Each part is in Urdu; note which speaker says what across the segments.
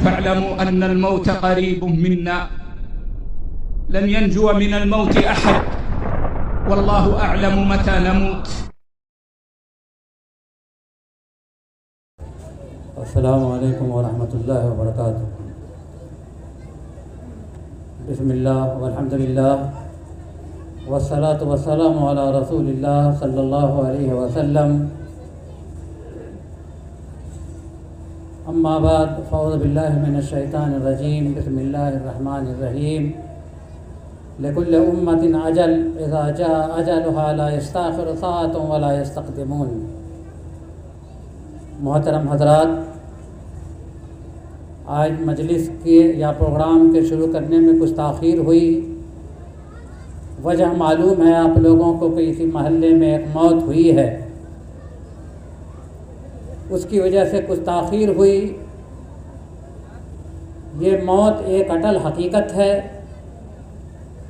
Speaker 1: فاعلموا أن الموت قريب منا، لن ينجو من الموت أحد، والله أعلم متى نموت.
Speaker 2: السلام علیکم ورحمۃ اللہ وبرکاتہ. بسم اللہ والحمد للہ والصلاة والسلام علی رسول اللہ صلی اللہ علیہ وسلم. اما بعد فاعوذ باللہ من الشیطان الرجیم. بسم اللہ الرحمن الرحیم. لکل امۃ اجل اذا جاء اجلها لا یستأخر ساعة ولا یستقدمون. محترم حضرات، آج مجلس کے یا پروگرام کے شروع کرنے میں کچھ تاخیر ہوئی. وجہ معلوم ہے آپ لوگوں کو کہ اسی محلے میں ایک موت ہوئی ہے، اس کی وجہ سے کچھ تاخیر ہوئی. یہ موت ایک اٹل حقیقت ہے.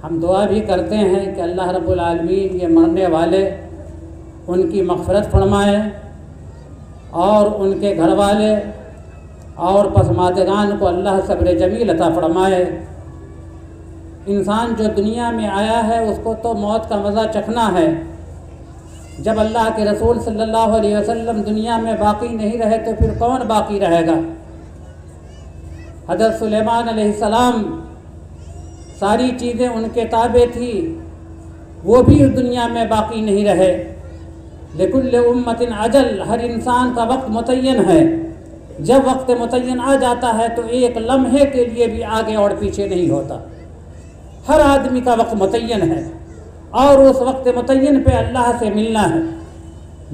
Speaker 2: ہم دعا بھی کرتے ہیں کہ اللہ رب العالمین یہ مرنے والے ان کی مغفرت فرمائے اور ان کے گھر والے اور پسماندگان کو اللہ صبر جمیل عطا فرمائے. انسان جو دنیا میں آیا ہے اس کو تو موت کا مزہ چکھنا ہے. جب اللہ کے رسول صلی اللہ علیہ وسلم دنیا میں باقی نہیں رہے تو پھر کون باقی رہے گا؟ حضرت سلیمان علیہ السلام ساری چیزیں ان کے تابع تھی، وہ بھی اس دنیا میں باقی نہیں رہے. لکل امۃ اجل، ہر انسان کا وقت متعین ہے. جب وقت متعین آ جاتا ہے تو ایک لمحے کے لیے بھی آگے اور پیچھے نہیں ہوتا. ہر آدمی کا وقت متعین ہے اور اس وقت متعین پہ اللہ سے ملنا ہے.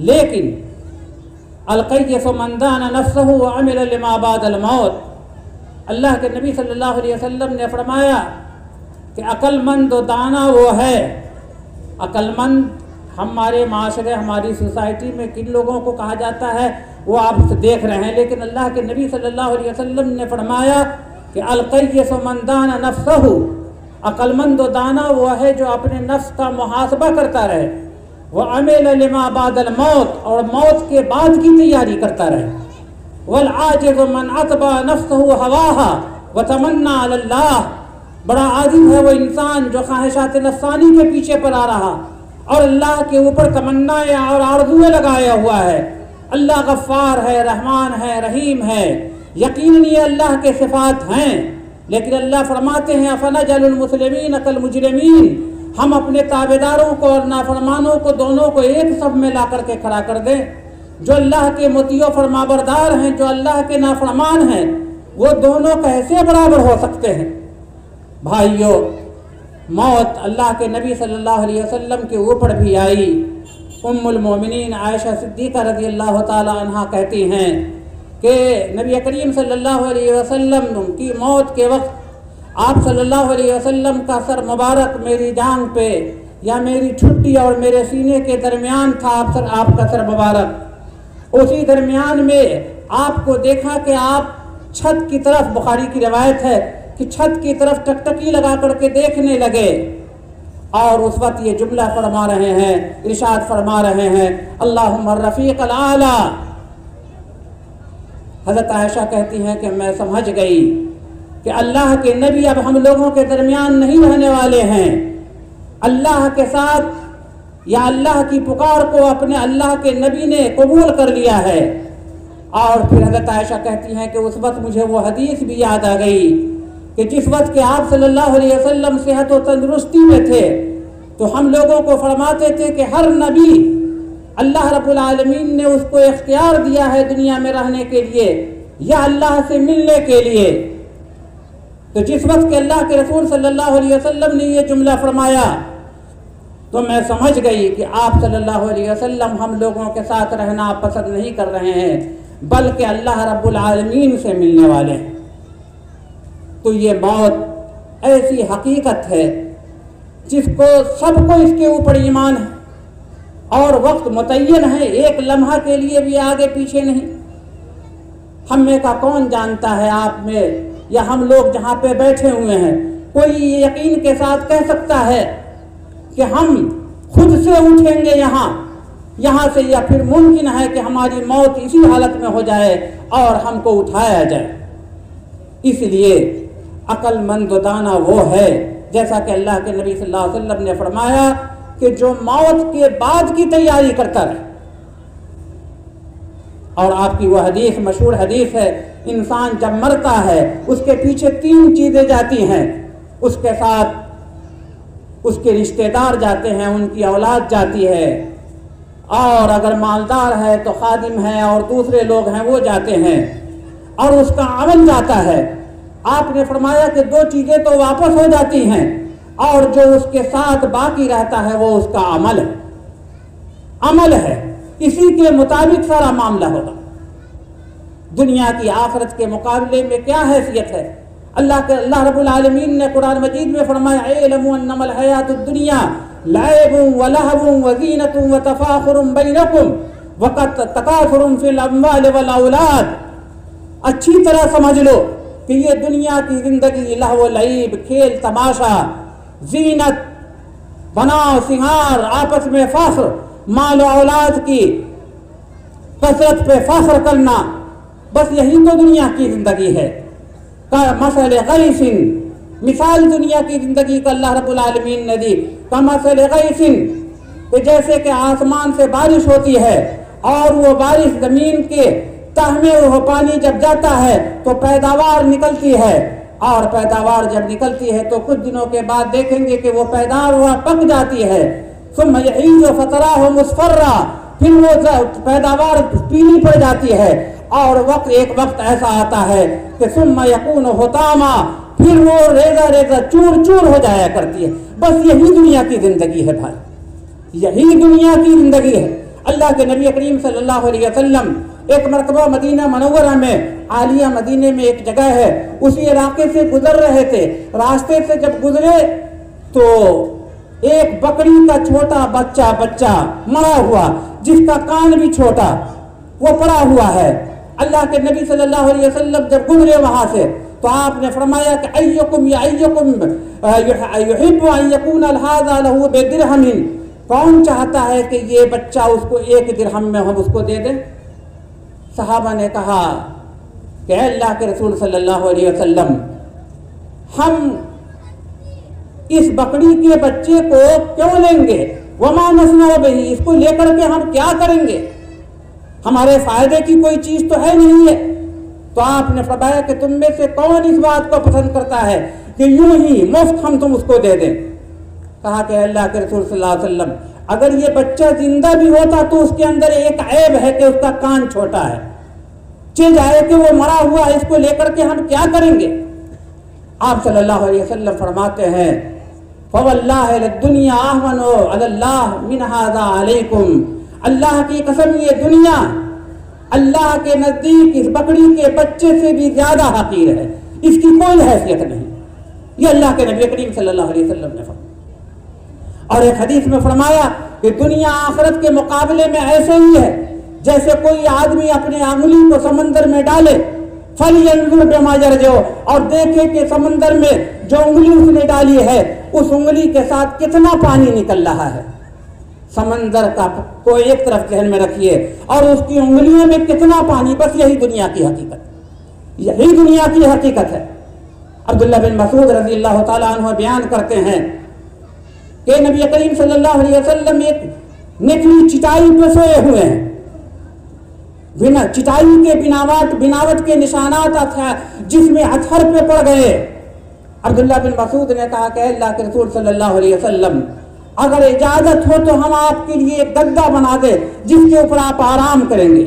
Speaker 2: لیکن القیس من دان نفسہ وعمل لما بعد الموت، اللہ کے نبی صلی اللہ علیہ وسلم نے فرمایا کہ عقل مند و دانا وہ ہے. عقل مند ہمارے معاشرے، ہماری سوسائٹی میں کن لوگوں کو کہا جاتا ہے وہ آپ دیکھ رہے ہیں، لیکن اللہ کے نبی صلی اللہ علیہ وسلم نے فرمایا کہ القیس من دان نفسہ، عقل مند و دانا وہ ہے جو اپنے نفس کا محاسبہ کرتا رہے. وعمل لما بعد الموت، اور موت کے بعد کی تیاری کرتا رہے. والعاجز من اتبع نفسہ ہواها وتمنى علی اللہ، بڑا عاجز ہے وہ انسان جو خواہشات نفسانی کے پیچھے پڑا رہا اور اللہ کے اوپر تمنائیں اور آرزویں لگایا ہوا ہے. اللہ غفار ہے، رحمان ہے، رحیم ہے، یقیناً یہ اللہ کے صفات ہیں. لیکن اللہ فرماتے ہیں افنجعل المسلمین کالمجرمین، ہم اپنے تابعداروں کو اور نافرمانوں کو دونوں کو ایک صف میں لا کر کے کھڑا کر دیں. جو اللہ کے مطیع و فرمانبردار ہیں، جو اللہ کے نافرمان ہیں، وہ دونوں کیسے برابر ہو سکتے ہیں؟ بھائیو، موت اللہ کے نبی صلی اللہ علیہ وسلم کے اوپر بھی آئی. ام المومنین عائشہ صدیقہ رضی اللہ تعالی عنہا کہتی ہیں کہ نبی کریم صلی اللہ علیہ وسلم کی موت کے وقت آپ صلی اللہ علیہ وسلم کا سر مبارک میری جانگ پہ یا میری چھٹی اور میرے سینے کے درمیان تھا. آپ کا سر مبارک، اسی درمیان میں آپ کو دیکھا کہ آپ چھت کی طرف، بخاری کی روایت ہے کہ چھت کی طرف ٹکٹکی لگا کر کے دیکھنے لگے اور اس وقت یہ جملہ فرما رہے ہیں، ارشاد فرما رہے ہیں اللہم الرفیق الاعلی. حضرت عائشہ کہتی ہیں کہ میں سمجھ گئی کہ اللہ کے نبی اب ہم لوگوں کے درمیان نہیں رہنے والے ہیں. اللہ کے ساتھ یا اللہ کی پکار کو اپنے اللہ کے نبی نے قبول کر لیا ہے. اور پھر حضرت عائشہ کہتی ہیں کہ اس وقت مجھے وہ حدیث بھی یاد آ گئی کہ جس وقت کہ آپ صلی اللہ علیہ وسلم صحت و تندرستی میں تھے تو ہم لوگوں کو فرماتے تھے کہ ہر نبی اللہ رب العالمین نے اس کو اختیار دیا ہے دنیا میں رہنے کے لیے یا اللہ سے ملنے کے لیے. تو جس وقت کہ اللہ کے رسول صلی اللہ علیہ وسلم نے یہ جملہ فرمایا تو میں سمجھ گئی کہ آپ صلی اللہ علیہ وسلم ہم لوگوں کے ساتھ رہنا پسند نہیں کر رہے ہیں بلکہ اللہ رب العالمین سے ملنے والے ہیں. تو یہ موت ایسی حقیقت ہے جس کو سب کو اس کے اوپر ایمان ہے اور وقت متعین ہے، ایک لمحہ کے لیے بھی آگے پیچھے نہیں. ہم میں کا کون جانتا ہے آپ میں یا ہم لوگ جہاں پہ بیٹھے ہوئے ہیں، کوئی یہ یقین کے ساتھ کہہ سکتا ہے کہ ہم خود سے اٹھیں گے یہاں سے، یا پھر ممکن ہے کہ ہماری موت اسی حالت میں ہو جائے اور ہم کو اٹھایا جائے؟ اس لیے عقل مند و دانا وہ ہے، جیسا کہ اللہ کے نبی صلی اللہ علیہ وسلم نے فرمایا کہ جو موت کے بعد کی تیاری کرتا رہے. اور آپ کی وہ حدیث، مشہور حدیث ہے، انسان جب مرتا ہے اس کے پیچھے 3 چیزیں جاتی ہیں، اس کے ساتھ اس کے رشتہ دار جاتے ہیں، ان کی اولاد جاتی ہے، اور اگر مالدار ہے تو خادم ہے اور دوسرے لوگ ہیں وہ جاتے ہیں، اور اس کا عمل جاتا ہے. آپ نے فرمایا کہ 2 چیزیں تو واپس ہو جاتی ہیں، اور جو اس کے ساتھ باقی رہتا ہے وہ اس کا عمل ہے. عمل ہے، اسی کے مطابق سارا معاملہ ہوگا. دنیا کی آخرت کے مقابلے میں کیا حیثیت ہے؟ اللہ رب العالمین نے قرآن مجید میں فرمایا اعلموا انما الحیات الدنیا لعب ولہو وزینۃ وتفاخر بینکم وقد تکاثر فی الاموال والاولاد. اچھی طرح سمجھ لو کہ یہ دنیا کی زندگی لہو و لعب، کھیل تماشا، زینت، بنا سنگار، آپس میں فخر، مال و اولاد کی کثرت پہ فخر کرنا، بس یہی تو دنیا کی زندگی ہے. مثل غیث، مثال دنیا کی زندگی کا اللہ رب العالمین نے دی. کمثل غیث، کہ جیسے کہ آسمان سے بارش ہوتی ہے اور وہ بارش زمین کے تہ میں وہ پانی جب جاتا ہے تو پیداوار نکلتی ہے، اور پیداوار جب نکلتی ہے تو کچھ دنوں کے بعد دیکھیں گے کہ وہ پیداوار پک جاتی ہے. ثم یہیج فتراہ مصفرا، پھر وہ پیداوار پیلی پڑ جاتی ہے، اور ایک وقت ایسا آتا ہے کہ ثم یکون حطاما، پھر وہ ریزہ ریزہ چور چور ہو جایا کرتی ہے. بس یہی دنیا کی زندگی ہے بھائی، یہی دنیا کی زندگی ہے. اللہ کے نبی کریم صلی اللہ علیہ وسلم ایک مرتبہ مدینہ منورہ میں، عالیہ مدینے میں ایک جگہ ہے، اسی علاقے سے گزر رہے تھے. راستے سے جب گزرے تو ایک بکری کا چھوٹا بچہ مرا ہوا، جس کا کان بھی چھوٹا، وہ پڑا ہوا ہے. اللہ کے نبی صلی اللہ علیہ وسلم جب گزرے وہاں سے تو آپ نے فرمایا کہ ایکم یحب ان یکون ھذا لہ بدرہم، کون چاہتا ہے کہ یہ بچہ اس کو 1 درہم میں ہم اس کو دے دیں؟ صحابہ نے کہا کہ اے اللہ کے رسول صلی اللہ علیہ وسلم، ہم اس بکری کے بچے کو کیوں لیں گے؟ وما نصنع بہ، اس کو لے کر کے ہم کیا کریں گے؟ ہمارے فائدے کی کوئی چیز تو ہے نہیں ہے. تو آپ نے فرمایا کہ تم میں سے کون اس بات کو پسند کرتا ہے کہ یوں ہی مفت ہم تم اس کو دے دیں؟ کہا کہ اللہ کے رسول صلی اللہ علیہ وسلم، اگر یہ بچہ زندہ بھی ہوتا تو اس کے اندر ایک عیب ہے کہ اس کا کان چھوٹا ہے. جائے کہ وہ مرا ہوا ہے، اس کو لے کر کے ہم کیا کریں گے؟ آپ صلی اللہ علیہ وسلم فرماتے ہیں فواللہ للدنیا اہون علی اللہ من ھذا علیکم، اللہ کی قسم یہ دنیا اللہ کے نزدیک اس بکری کے بچے سے بھی زیادہ حقیر ہے، اس کی کوئی حیثیت نہیں. یہ اللہ کے نبی کریم صلی اللہ علیہ وسلم نے فرمایا. اور ایک حدیث میں فرمایا کہ دنیا آخرت کے مقابلے میں ایسے ہی ہے جیسے کوئی آدمی اپنے انگلی کو سمندر میں ڈالے، فَلْيَنْظُرْ بِمَا يَرْجِعُ، اور دیکھے کہ سمندر میں جو انگلی اس نے ڈالی ہے اس انگلی کے ساتھ کتنا پانی نکل رہا ہے. سمندر کا کو ایک طرف ذہن میں رکھیے اور اس کی انگلیوں میں کتنا پانی. بس یہی دنیا کی حقیقت، یہی دنیا کی حقیقت ہے. عبداللہ بن مسعود رضی اللہ تعالیٰ عنہ بیان کرتے ہیں کہ نبی کریم صلی اللہ علیہ وسلم ایک نکلی چٹائی پہ سوئے ہوئے ہیں. چٹائی کے بناوٹ کے نشانات جس میں ہتھر پہ پڑ گئے. عبداللہ بن مسعود نے کہا کہ اللہ کے رسول صلی اللہ علیہ وسلم، اگر اجازت ہو تو ہم آپ کے لیے ایک گدا بنا دے جس کے اوپر آپ آرام کریں گے.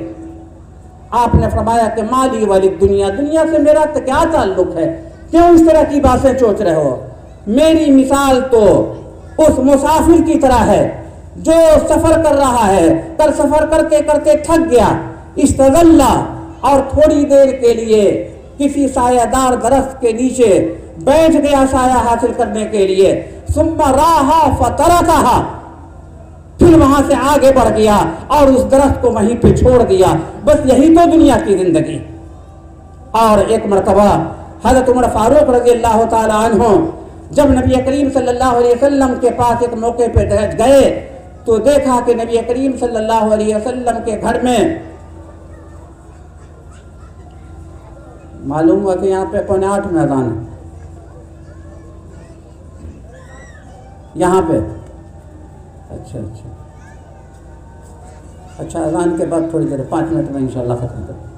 Speaker 2: آپ نے فرمایا کہ مالی والی دنیا، دنیا سے میرا کیا تعلق ہے؟ کیوں اس طرح کی باتیں سوچ رہے ہو؟ میری مثال تو اس مسافر کی طرح ہے جو سفر کر رہا ہے، سفر کرتے کرتے تھک گیا، استظل، اور تھوڑی دیر کے لیے کسی سایہ دار درخت کے نیچے بیٹھ گیا سایہ حاصل کرنے کے لیے. ثم راہ فترکھا، پھر وہاں سے آگے بڑھ گیا اور اس درخت کو وہیں پہ چھوڑ دیا. بس یہی تو دنیا کی زندگی. اور ایک مرتبہ حضرت عمر فاروق رضی اللہ تعالی عنہ جب نبی کریم صلی اللہ علیہ وسلم کے پاس ایک موقع پہ گئے تو دیکھا کہ نبی کریم صلی اللہ علیہ وسلم کے گھر میں معلوم ہوا کہ یہاں پہ 7:45 میں اذان ہے یہاں پہ. اچھا اذان کے بعد تھوڑی دیر 5 منٹ میں انشاءاللہ ختم کریں.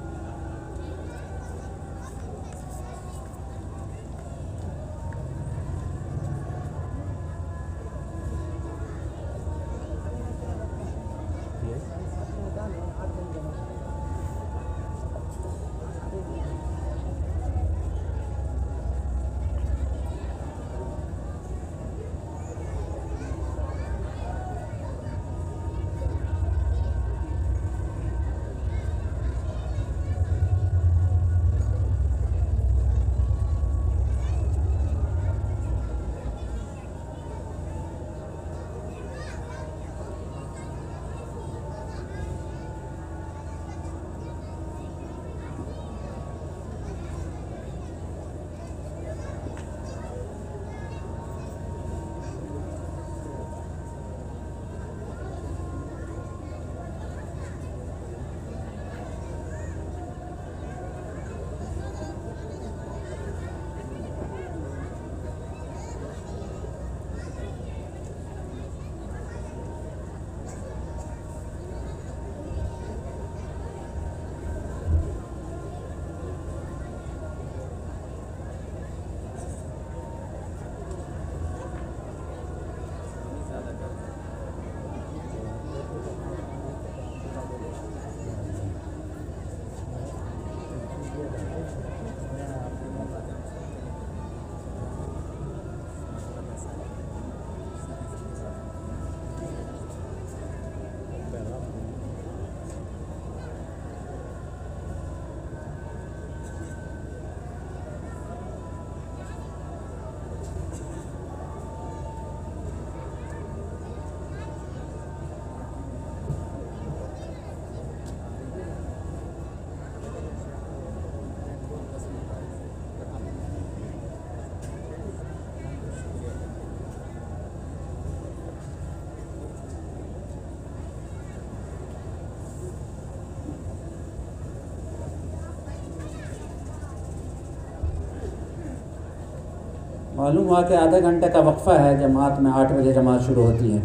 Speaker 2: معلوم ہوا کہ آدھے گھنٹے کا وقفہ ہے جماعت میں. 8 بجے جماعت شروع ہوتی ہے.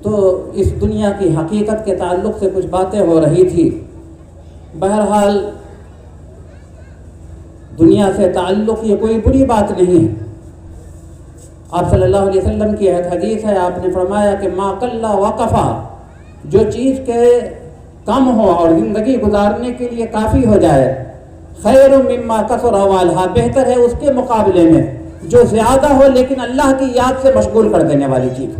Speaker 2: تو اس دنیا کی حقیقت کے تعلق سے کچھ باتیں ہو رہی تھی. بہرحال دنیا سے تعلق یہ کوئی بری بات نہیں ہے. آپ صلی اللہ علیہ وسلم کی حدیث ہے, آپ نے فرمایا کہ ما قل وکفا, جو چیز کے کم ہو اور زندگی گزارنے کے لیے کافی ہو جائے, خیر مما کثر والھا, بہتر ہے اس کے مقابلے میں جو زیادہ ہو لیکن اللہ کی یاد سے مشغول کر دینے والی چیز.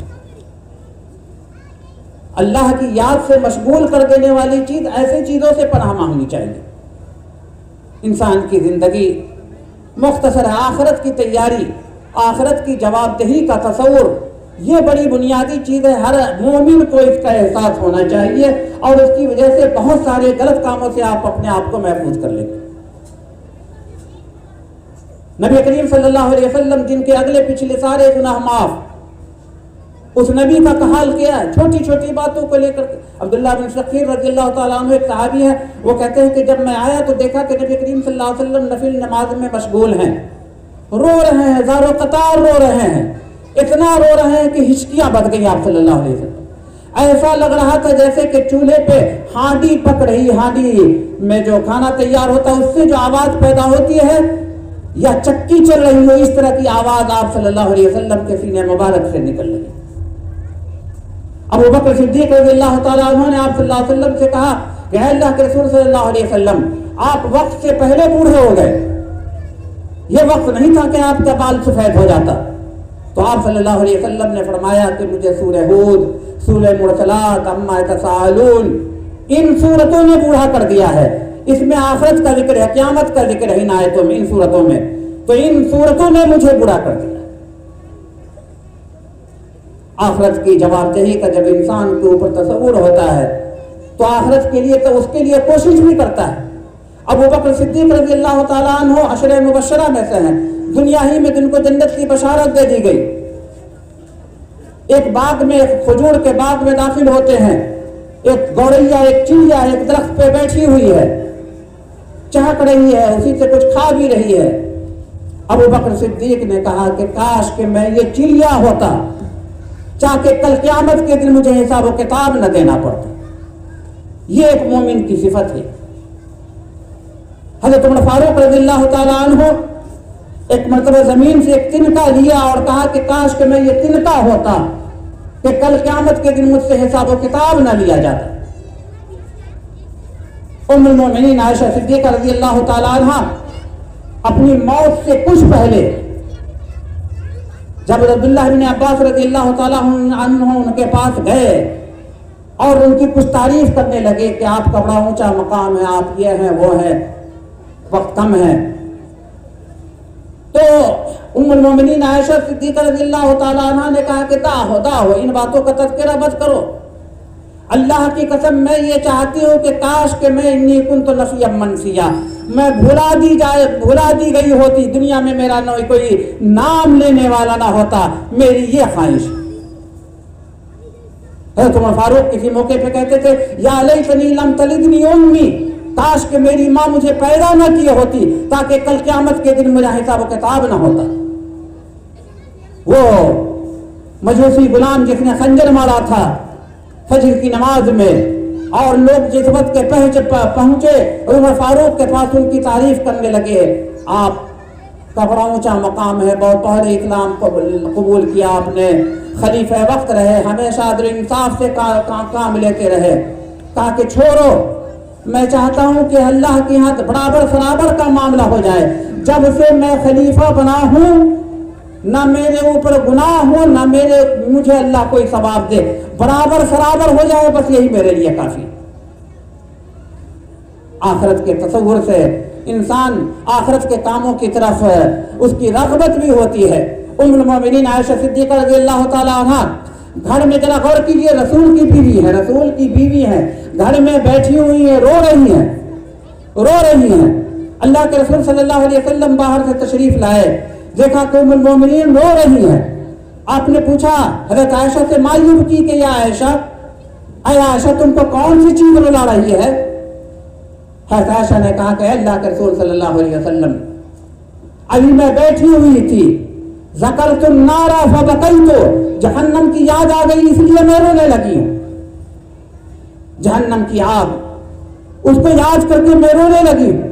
Speaker 2: اللہ کی یاد سے مشغول کر دینے والی چیز, ایسی چیزوں سے پناہ مانگنی چاہیے. انسان کی زندگی مختصر ہے. آخرت کی تیاری, آخرت کی جواب دہی کا تصور, یہ بڑی بنیادی چیز ہے. ہر مومن کو اس کا احساس ہونا چاہیے اور اس کی وجہ سے بہت سارے غلط کاموں سے آپ اپنے آپ کو محفوظ کر لیں گے. نبی کریم صلی اللہ علیہ وسلم جن کے اگلے پچھلے سارے گناہ معاف, اس نبی کا حال کیا ہے چھوٹی چھوٹی باتوں کو لے کر. عبداللہ بن شقیر رضی اللہ تعالیٰ عنہ ایک صحابی ہے, وہ کہتے ہیں کہ جب میں آیا تو دیکھا کہ نبی کریم صلی اللہ علیہ وسلم نفل نماز میں مشغول ہیں, رو رہے ہیں, زار و قطار رو رہے ہیں, اتنا رو رہے ہیں کہ ہچکیاں بچ گئی آپ صلی اللہ علیہ وسلم. ایسا لگ رہا تھا جیسے کہ چولہے پہ ہانڈی پک رہی, ہانڈی میں جو کھانا تیار ہوتا ہے اس سے جو آواز پیدا ہوتی ہے یا چکی چل رہی ہو, اس طرح کی آواز آپ صلی اللہ علیہ وسلم کے سینے مبارک سے نکل رہی. ابو بکر صدیق رضی اللہ تعالیٰ عنہ نے آپ صلی اللہ علیہ وسلم سے کہا کہ اے اللہ کے رسول صلی اللہ علیہ وسلم, آپ وقت سے پہلے بوڑھے ہو گئے, یہ وقت نہیں تھا کہ آپ کا بال سفید ہو جاتا. تو آپ صلی اللہ علیہ وسلم نے فرمایا کہ مجھے سورہ ہود, سورہ مرسلات, عما یتساءلون, ان سورتوں نے بوڑھا کر دیا ہے. اس میں آخرت کا ذکر ہے, قیامت کا ذکر ہے ان آیتوں میں, ان سورتوں میں. تو ان سورتوں نے مجھے بوڑھا کر دیا. آخرت کی جواب دہی کا جب انسان کے اوپر تصور ہوتا ہے تو آخرت کے لیے تو اس کے لیے کوشش بھی کرتا ہے. ابو بکر صدیق رضی اللہ تعالیٰ عنہ عشرہ مبشرہ میں سے ہیں, دنیا ہی میں جن کو جنت کی بشارت دے دی گئی. ایک باغ میں، ایک کھجور کے باغ میں داخل ہوتے ہیں، ایک گوریا، ایک چڑیا ایک درخت پہ بیٹھی ہوئی ہے، چہک رہی ہے، اسی سے کچھ کھا بھی رہی ہے۔ ابو بکر صدیق نے کہا کہ کاش کہ میں یہ چڑیا ہوتا، تاکہ کل قیامت کے دن مجھے حساب و کتاب نہ دینا پڑتا۔ یہ ایک مومن کی صفت ہے۔ حضرت عمر فاروق رضی اللہ تعالیٰ عنہ ایک مرتبہ زمین سے ایک تنکا لیا اور کہا کہ کاش کہ میں یہ تنکا ہوتا کہ کل قیامت کے دن مجھ سے حساب و کتاب نہ لیا جاتا۔ ام المومنین عائشہ صدیقہ رضی اللہ تعالیٰ عنہ اپنی موت سے کچھ پہلے جب عبداللہ بن عباس رضی اللہ تعالیٰ عنہ ان کے پاس گئے اور ان کی کچھ تعریف کرنے لگے کہ آپ کا بڑا اونچا مقام ہے، آپ یہ ہیں وہ ہیں، وقت کم ہے، تو ام المومنین عائشہ صدیقہ رضی اللہ تعالیٰ عنہ نے کہا کہ داہو ان باتوں کا تذکرہ مت کرو، اللہ کی قسم میں یہ چاہتی ہوں کہ کاش کہ میں انی کنت نسیا منسیا، میں بھلا دی گئی ہوتی، دنیا میں میرا کوئی نام لینے والا نہ ہوتا، میری یہ خواہش۔ حضرت عمر فاروق کسی موقع پہ کہتے تھے یا لیتنی لم تلدنی امی، کاش کہ میری ماں مجھے پیدا نہ کی ہوتی تاکہ کل قیامت کے دن میرا حساب و کتاب نہ ہوتا۔ وہ مجوسی غلام جس نے خنجر مارا تھا فجر کی نماز میں، اور لوگ جس وقت کے پہنچے عمر فاروق کے پاس ان کی تعریف کرنے لگے، آپ کا بڑا اونچا مقام ہے، بہت پہلے اسلام کو قبول کیا آپ نے، خلیفہ وقت رہے، ہمیشہ عدل انصاف سے کام لیتے رہے، کہا کہ چھوڑو، میں چاہتا ہوں کہ اللہ کے ہاں برابر سرابر کا معاملہ ہو جائے، جب سے میں خلیفہ بنا ہوں نہ میرے اوپر گناہ ہو نہ مجھے اللہ کوئی ثواب دے، برابر سرابر ہو جائے، بس یہی میرے لیے کافی۔ آخرت کے تصور سے انسان آخرت کے کاموں کی طرف اس کی رغبت بھی ہوتی ہے۔ ام المومنین عائشہ صدیقہ رضی اللہ تعالیٰ عنہ گھر میں ذرا غور کیجئے، رسول کی بیوی ہے، گھر میں بیٹھی ہوئی ہیں، رو رہی ہیں۔ اللہ کے رسول صلی اللہ علیہ وسلم باہر سے تشریف لائے، دیکھا کہ ام المومنین رو رہی ہیں۔ آپ نے پوچھا حضرت عائشہ سے معیوب کی کہ یا عائشہ تم کو کون سی چیز رلا رہی ہے؟ حضرت عائشہ نے کہا کہ اللہ کے رسول صلی اللہ علیہ وسلم ابھی میں بیٹھی ہوئی تھی، ذکرت النار فبکیت، جہنم کی یاد آ گئی اس لیے میں رونے لگی ہوں۔ جہنم کی آگ، اس کو یاد کر کے میں رونے لگی ہوں۔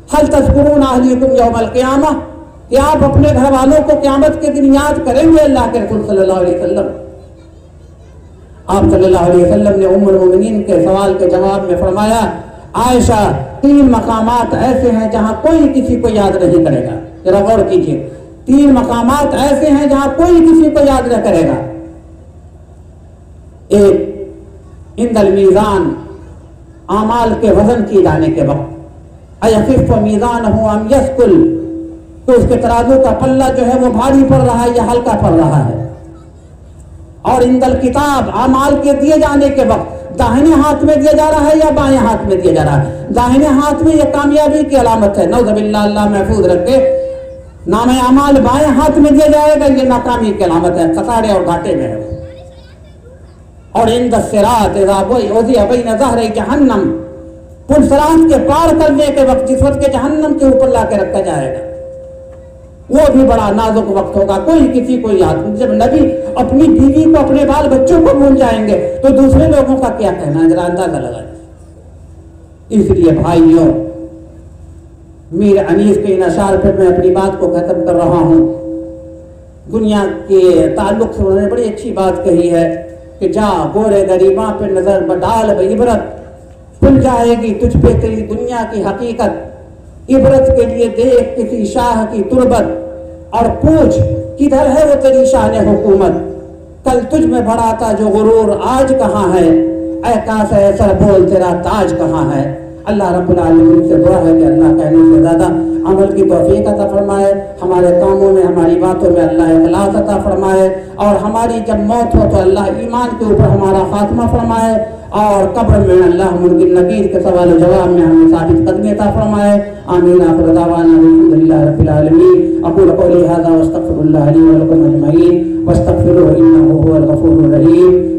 Speaker 2: هل تذکرون اہلیکم یوم القیامہ، کہ آپ اپنے گھر والوں کو قیامت کے دن یاد کریں گے؟ اللہ کے رسول صلی اللہ علیہ وسلم، آپ صلی اللہ علیہ وسلم نے ام المومنین کے سوال کے جواب میں فرمایا عائشہ 3 مقامات ایسے ہیں جہاں کوئی کسی کو یاد نہیں کرے گا، ذرا غور کیجئے، 3 مقامات ایسے ہیں جہاں کوئی کسی کو یاد نہ کرے گا۔ ایک عند المیزان، اعمال کے وزن کیے جانے کے وقت، ایخف میزانہ ام یثقل، تو اس کے ترازو کا پلہ جو ہے وہ بھاری پڑ رہا ہے یا ہلکا پڑ رہا ہے۔ اور عند الکتاب، اعمال کے دیے جانے کے وقت داہنے ہاتھ میں دیا جا رہا ہے یا بائیں ہاتھ میں دیا جا رہا ہے؟ داہنے ہاتھ میں یہ کامیابی کی علامت ہے، نعوذ باللہ، اللہ محفوظ رکھے، نام اعمال بائیں ہاتھ میں دیا جائے گا، یہ ناکامی کی علامت ہے، خسارے اور گھاٹے میں ہے۔ اور عند الصراط اذا وضع بین ظہري جہنم، پل صراط کے پار کرنے کے وقت جس وقت کے جہنم کے اوپر لا کے رکھا جائے گا، وہ بھی بڑا نازک وقت ہوگا، کوئی کسی کو یاد نہیں۔ جب نبی اپنی بیوی کو اپنے بال بچوں کو بھول جائیں گے تو دوسرے لوگوں کا کیا کہنا ہے، ذرا اندازہ لگائیں۔ اس لیے بھائیوں، میر انیس کے ان اشعار پہ میں اپنی بات کو ختم کر رہا ہوں۔ دنیا کے تعلق سے انہوں نے بڑی اچھی بات کہی ہے کہ جا گورے غریباں پہ نظر بڈال بعبرت، کھل جائے گی تجھ پہ تیری دنیا کی حقیقت، عبرت کے لیے دیکھ کسی شاہ کی تربت، اور پوچھ کدھر ہے وہ تیری شان حکومت، کل تجھ میں بڑا تھا جو غرور آج کہاں ہے، اے کاس سر بول تیرا تاج کہاں ہے۔ اللہ رب العالمین سے دعا ہے کہ اللہ کہنے سے زیادہ عمل کی توفیق عطا فرمائے، ہمارے کاموں میں ہماری باتوں میں اللہ اخلاص عطا فرمائے، اور ہماری جب موت ہو تو اللہ ایمان کے اوپر ہمارا خاتمہ فرمائے، اور قبر میں اللہ منکر نکیر کے سوال و جواب میں ہمیں ثابت قدمی عطا فرمائے۔ آمین آخر دعوانا الحمدللہ رب العالمین۔ اقول قولی ھذا واستغفر اللہ لی ولکم اجمعین واستغفروہ انہ هو الغفور الرحیم۔